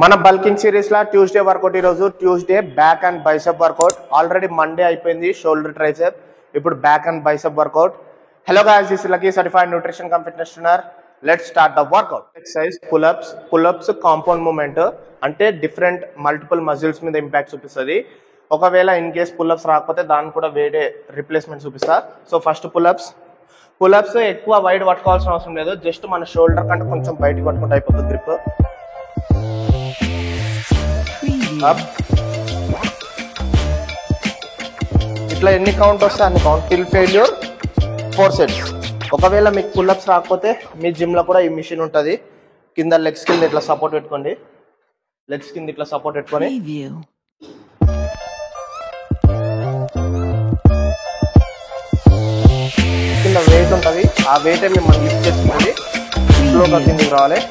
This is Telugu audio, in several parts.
మన బల్కింగ్ సిరీస్ లా ట్యూస్డే వర్కౌట్ ఈ రోజు Tuesday back and bicep workout. Already Monday అయిపోయింది షోల్డర్ ట్రైసెప్, ఇప్పుడు back and bicep workout. Hello guys, this is Lucky certified nutrition cum fitness trainer. Let's start the workout. Exercise pull ups compound movement అంటే డిఫరెంట్ మల్టిపుల్ మజిల్స్ మీద ఇంపాక్ట్ చూపిస్తుంది. ఒకవేళ ఇన్ కేస్ పుల్అప్స్ రాకపోతే దాన్ని కూడా వేరే రిప్లేస్మెంట్ చూపిస్తా. సో ఫస్ట్ పుల్అప్స్ ఎక్కువ వైడ్ పట్టుకోవాల్సిన అవసరం లేదు, జస్ట్ మన షోల్డర్ కంటే కొంచెం బయటకు పట్టుకుంటే అయిపోతుంది. గ్రిప్ అప్, ఇట్లా ఎన్ని కౌంట్ వస్తే అన్ని కౌంట్ టిల్ ఫెయిల్యూర్ 4 sets. ఒకవేళ మీకు పుల్అప్స్ రాకపోతే మీ జిమ్ లో కూడా ఈ మిషన్ ఉంటుంది. కింద లెగ్స్ కింద ఇట్లా సపోర్ట్ పెట్టుకోండి, లెగ్స్ కింద ఇట్లా సపోర్ట్ పెట్టుకొని కింద వెయిట్ ఉంటుంది. ఆ వెయిట్ మిమ్మల్ని లిఫ్ట్ చేసుకోండి, స్లోగా కిందకి రావాలి.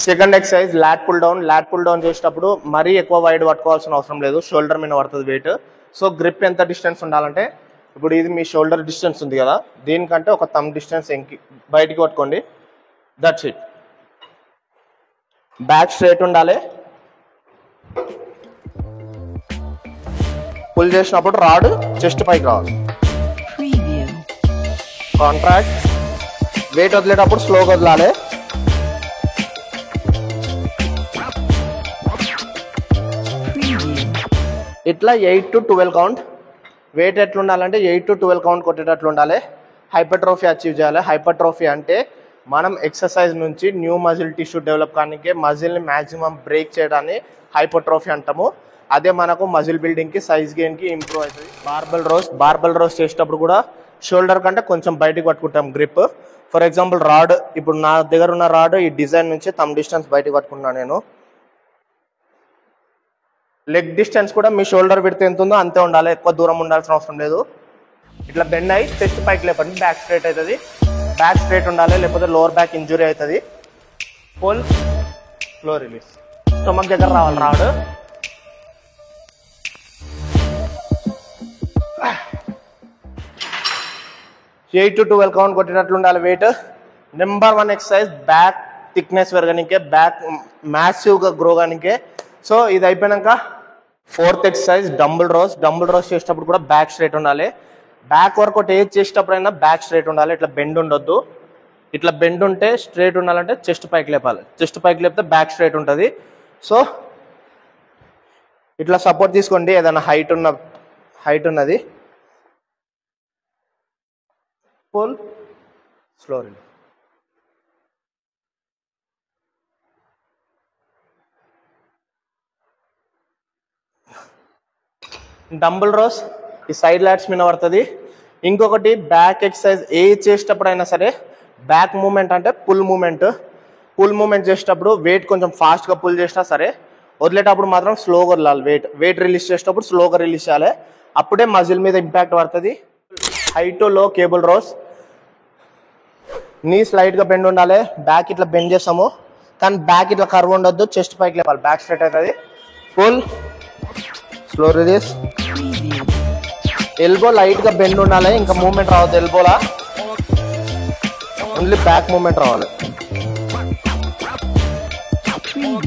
Second exercise lat pull down చేసేటప్పుడు మరీ ఎక్కువ వైడ్ పట్టుకోవాల్సిన అవసరం లేదు, షోల్డర్ మీద పడుతుంది వెయిట్. సో గ్రిప్ ఎంత డిస్టెన్స్ ఉండాలంటే, ఇప్పుడు ఇది మీ షోల్డర్ డిస్టెన్స్ ఉంది కదా, దీనికంటే ఒక థంబ్ డిస్టెన్స్ బయటికి పట్టుకోండి. That's it. బ్యాక్ స్ట్రైట్ ఉండాలి. పుల్ చేసినప్పుడు రాడ్ చెస్ట్ పైకి రావాలి. కాంట్రాక్ట్. వెయిట్ వదిలేటప్పుడు స్లోగా వదలాలి. ఇట్లా 8 to 12 కౌంట్. వెయిట్ ఎట్లా ఉండాలంటే 8 to 12 కౌంట్ కొట్టేటట్లు ఉండాలి. హైపర్ట్రోఫీ అచీవ్ చేయాలి. హైపర్ట్రోఫీ అంటే మనం ఎక్సర్సైజ్ నుంచి న్యూ మజిల్ టిష్యూ డెవలప్ కానీ మజిల్ని మ్యాక్సిమం బ్రేక్ చేయడాన్ని హైపర్ట్రోఫీ అంటాము. అదే మనకు మజిల్ బిల్డింగ్కి సైజ్ గెయిన్కి ఇంప్రూవ్ అవుతుంది. బార్బల్ రోస్ చేసేటప్పుడు కూడా షోల్డర్ కంటే కొంచెం బయటకు పట్టుకుంటాం గ్రిప్. ఫర్ ఎగ్జాంపుల్ రాడ్, ఇప్పుడు నా దగ్గర ఉన్న రాడ్ ఈ డిజైన్ నుంచి థంబ్ డిస్టెన్స్ బయటకు పట్టుకున్నాను నేను. లెగ్ డిస్టెన్స్ కూడా మీ షోల్డర్ విడ్త్ ఎంత ఉందో అంతే ఉండాలి, ఎక్కువ దూరం ఉండాల్సిన అవసరం లేదు. ఇట్లా బెండ్ అయ్యి చెస్ట్ పైకి లేపండి, బ్యాక్ స్ట్రైట్ అవుతుంది. బ్యాక్ స్ట్రైట్ ఉండాలి, లేకపోతే లోవర్ బ్యాక్ ఇంజురీ అవుతుంది. Pull, slow release. స్టమక్ దగ్గర రావాలి రాడ్. ఎయిట్ to 12 కౌంట్ కొట్టినట్లు ఉండాలి weight. Number 1 exercise back thickness పెరగనికే, బ్యాక్ మ్యాసివ్గా గ్రో కానికే. సో ఇది అయిపోయాక 4th ఎక్సర్సైజ్ డంబుల్ రోస్ చేసేటప్పుడు కూడా బ్యాక్ స్ట్రైట్ ఉండాలి. బ్యాక్ వర్కౌట్ ఏది చేసేటప్పుడైనా బ్యాక్ స్ట్రైట్ ఉండాలి, ఇట్లా బెండ్ ఉండొద్దు. ఇట్లా బెండ్ ఉంటే స్ట్రైట్ ఉండాలంటే చెస్ట్ పైకి లేపాలి. చెస్ట్ పైకి లేపితే బ్యాక్ స్ట్రైట్ ఉంటుంది. సో ఇట్లా సపోర్ట్ తీసుకోండి, ఏదైనా హైట్ ఉన్నది. Pull, slow release. Dumbbell rows ఈ సైడ్ లాట్స్ మీద పడుతుంది. ఇంకొకటి బ్యాక్ ఎక్సర్సైజ్ ఏ చేసేటప్పుడు అయినా సరే బ్యాక్ మూమెంట్ అంటే పుల్ మూమెంట్ చేసేటప్పుడు వెయిట్ కొంచెం ఫాస్ట్గా పుల్ చేసినా సరే, వదిలేటప్పుడు మాత్రం స్లోగా వదలాలి. వెయిట్ రిలీజ్ చేసేటప్పుడు స్లోగా రిలీజ్ చేయాలి, అప్పుడే మజిల్ మీద ఇంపాక్ట్ పడుతుంది. High to low cable rows. Knee స్లైడ్గా బెండ్ ఉండాలి. బ్యాక్ ఇట్లా బెండ్ చేస్తాము, కానీ బ్యాక్ ఇట్లా కర్వ్ ఉండొద్దు, చెస్ట్ పైకి లేపాలి, బ్యాక్ స్ట్రైట్ అవుతుంది. Pull, slow release. Elbow light గా బెండ్ ఉండాలి, ఇంకా మూమెంట్ రావద్దు ఎల్బోలా, ఓన్లీ బ్యాక్ మూమెంట్ రావాలి.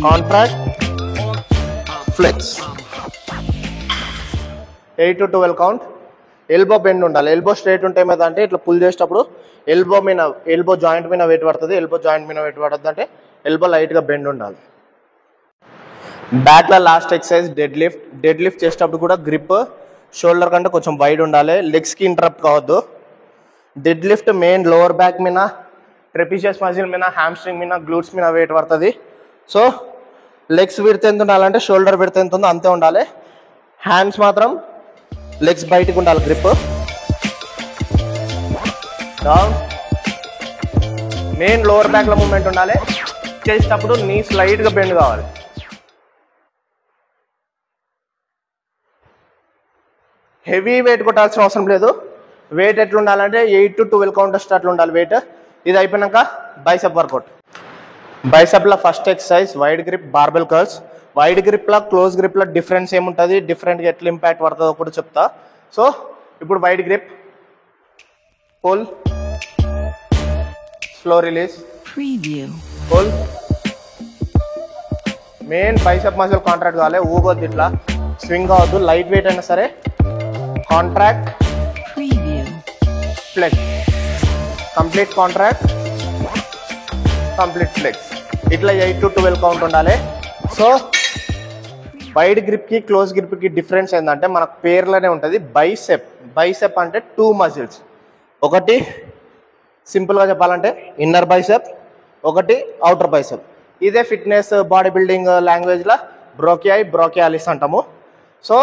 Contract, flex. 8 to 12 count. Elbow bend ఉండాలి. ఎల్బో స్ట్రైట్ ఉంటే మీద అంటే ఇట్లా పుల్ చేసేటప్పుడు ఎల్బో జాయింట్ మీద వెయిట్ పడుతుంది. ఎల్బో జాయింట్ మీద వెయిట్ పడుతుంది అంటే ఎల్బో లైట్ గా బెండ్ ఉండాలి. బ్యాక్ లో లాస్ట్ ఎక్సర్సైజ్ డెడ్ లిఫ్ట్ చేసేటప్పుడు కూడా గ్రిప్ షోల్డర్ కంటే కొంచెం వైడ్ ఉండాలి, లెగ్స్ కి ఇంటరప్ట్ కావద్దు. Dead lift main lower back మీద, ట్రెపిషియస్ మజిల్ మీద, హ్యామ్స్ట్రింగ్ మీద, గ్లూట్స్ మీద వెయిట్ పడుతుంది. సో లెగ్స్ విడ్త్ ఎంత ఉండాలంటే షోల్డర్ విడ్త్ ఎంత ఉందో అంతే ఉండాలి. హ్యాండ్స్ మాత్రం లెగ్స్ బయటకు ఉండాలి. Grip down. Main lower back లో మూమెంట్ ఉండాలి. చేసేటప్పుడు నీ స్లైడ్ గా బెండ్ కావాలి. హెవీ వెయిట్ కొట్టాల్సిన అవసరం లేదు. వెయిట్ ఎట్లా ఉండాలంటే 8 to 12 కౌంటర్స్ అట్లా ఉండాలి వెయిట్. ఇది అయిపోయినాక బైసెప్ వర్కౌట్. బైసెప్ లో first exercise wide grip barbell curls. Wide grip లా క్లోజ్ గ్రిప్ లా డిఫరెన్స్ ఏముంటుంది, డిఫరెంట్గా ఎట్లా ఇంపాక్ట్ పడుతుందో కూడా చెప్తా. సో ఇప్పుడు wide grip, pull, slow release, Preview. Full main bicep muscle contract కావాలి, ఊగొద్దు, ఇట్లా స్వింగ్ అవ్వద్దు, లైట్ వెయిట్ అయినా సరే. Contract, Preview. Flex, complete contract, complete flex. ఇట్లా 8 to 12 కౌంట్ ఉండాలి. సో వైడ్ గ్రిప్కి క్లోజ్ గ్రిప్కి డిఫరెన్స్ ఏంటంటే మనకు పేర్లోనే ఉంటుంది. బైసెప్ అంటే 2 మజిల్స్, ఒకటి సింపుల్గా చెప్పాలంటే ఇన్నర్ బైసెప్, ఒకటి అవుటర్ బైసెప్. ఇదే ఫిట్నెస్ బాడీ బిల్డింగ్ లాంగ్వేజ్లో బ్రోకియాలిస్ అంటాము. సో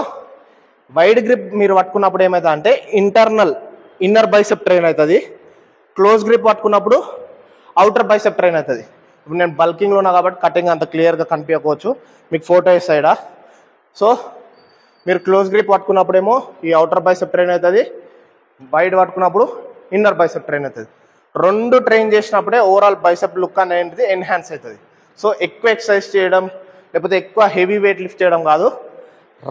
వైడ్ గ్రిప్ మీరు పట్టుకున్నప్పుడు ఏమవుతుంది అంటే ఇన్నర్ బైసెప్ ట్రైన్ అవుతుంది, క్లోజ్ గ్రిప్ పట్టుకున్నప్పుడు అవుటర్ బైసెప్ ట్రైన్ అవుతుంది. ఇప్పుడు నేను బల్కింగ్లో ఉన్నా కాబట్టి కటింగ్ అంత క్లియర్గా కనిపించకపోవచ్చు, మీకు ఫోటో ఇస్తాడా. సో మీరు క్లోజ్ గ్రిప్ పట్టుకున్నప్పుడేమో ఈ అవుటర్ బైసెప్ ట్రైన్ అవుతుంది, వైడ్ పట్టుకున్నప్పుడు ఇన్నర్ బైసెప్ ట్రైన్ అవుతుంది. రెండు ట్రైన్ చేసినప్పుడే ఓవరాల్ బైసెప్ లుక్ అనేది ఎన్హాన్స్ అవుతుంది. సో ఎక్కువ ఎక్సర్సైజ్ చేయడం లేకపోతే ఎక్కువ హెవీ వెయిట్ లిఫ్ట్ చేయడం కాదు,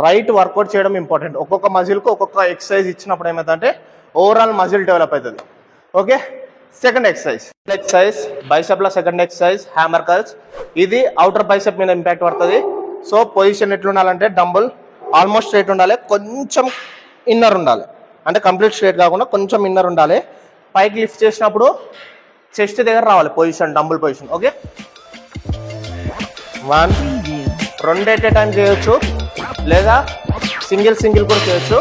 రైట్ వర్కౌట్ చేయడం ఇంపార్టెంట్. ఒక్కొక్క మజిల్కు ఒక్కొక్క ఎక్సర్సైజ్ ఇచ్చినప్పుడు ఏమవుతుందంటే ఓవరాల్ మజిల్ డెవలప్ అవుతుంది. ఓకే, సెకండ్ ఎక్సర్సైజ్ బైసెప్లో సెకండ్ ఎక్సర్సైజ్ హ్యామర్ కర్ల్స్. ఇది అవుటర్ బైసెప్ మీద ఇంపాక్ట్ పడుతుంది. సో పొజిషన్ ఎట్లుండాలంటే డంబుల్ ఆల్మోస్ట్ స్ట్రైట్ ఉండాలి, కొంచెం ఇన్నర్ ఉండాలి, అంటే కంప్లీట్ స్ట్రైట్ కాకుండా కొంచెం ఇన్నర్ ఉండాలి. పైకి లిఫ్ట్ చేసినప్పుడు చెస్ట్ దగ్గర రావాలి position, dumbbell position. Okay, 1 2 at a time చేయొచ్చు, లేదా సింగిల్ కూడా చేయొచ్చు.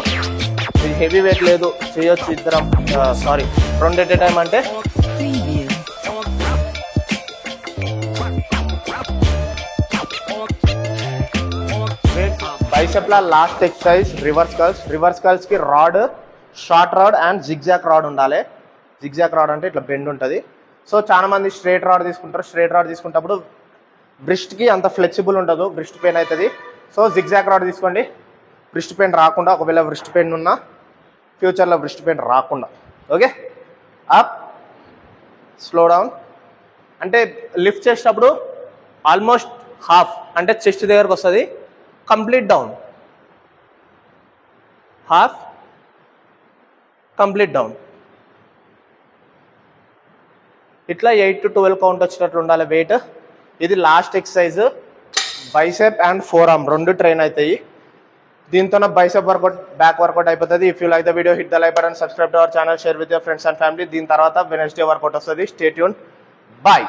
ఇది హెవీ వెయిట్ లేదు, చేయొచ్చు ఇద్దరం. 2 ఎట్ ఏ టైం అంటే Preview. బైసెప్లా లాస్ట్ ఎక్సర్సైజ్ రివర్స్ కర్ల్స్ కి short rod and zigzag rod ఉండాలి. జిగ్జాక్ రాడ్ అంటే ఇట్లా బెండ్ ఉంటుంది. సో చాలా మంది స్ట్రేట్ రాడ్ తీసుకుంటారు. స్ట్రేట్ రాడ్ తీసుకున్నప్పుడు బ్రిస్ట్కి అంత ఫ్లెక్సిబుల్ ఉండదు, బ్రిస్ట్ పెయిన్ అవుతుంది. సో జిగ్జాక్ రాడ్ తీసుకోండి, బ్రిస్ట్ పెయిన్ రాకుండా. ఒకవేళ బ్రిస్ట్ పెయిన్ ఉన్నా ఫ్యూచర్లో బ్రిస్ట్ పెయిన్ రాకుండా. Okay, up, slow down. అంటే లిఫ్ట్ చేసేటప్పుడు ఆల్మోస్ట్ హాఫ్ అంటే చెస్ట్ దగ్గరకు వస్తుంది. Complete down, half, complete down. ఇట్లా 8 to 12 కౌంట్ వచ్చినట్లు ఉండాలి వెయిట్. ఇది last exercise. Bicep and forearm రెండు ట్రైన్ అవుతాయి. దీంతో బైసెప్ వర్కౌట్, బ్యాక్ వర్కౌట్ అయిపోతుంది. If you like the video, hit the like button, subscribe to our channel, share with your friends and family. దీని తర్వాత వెడ్నెస్డే వర్కౌట్ వస్తుంది. Stay tune, bye.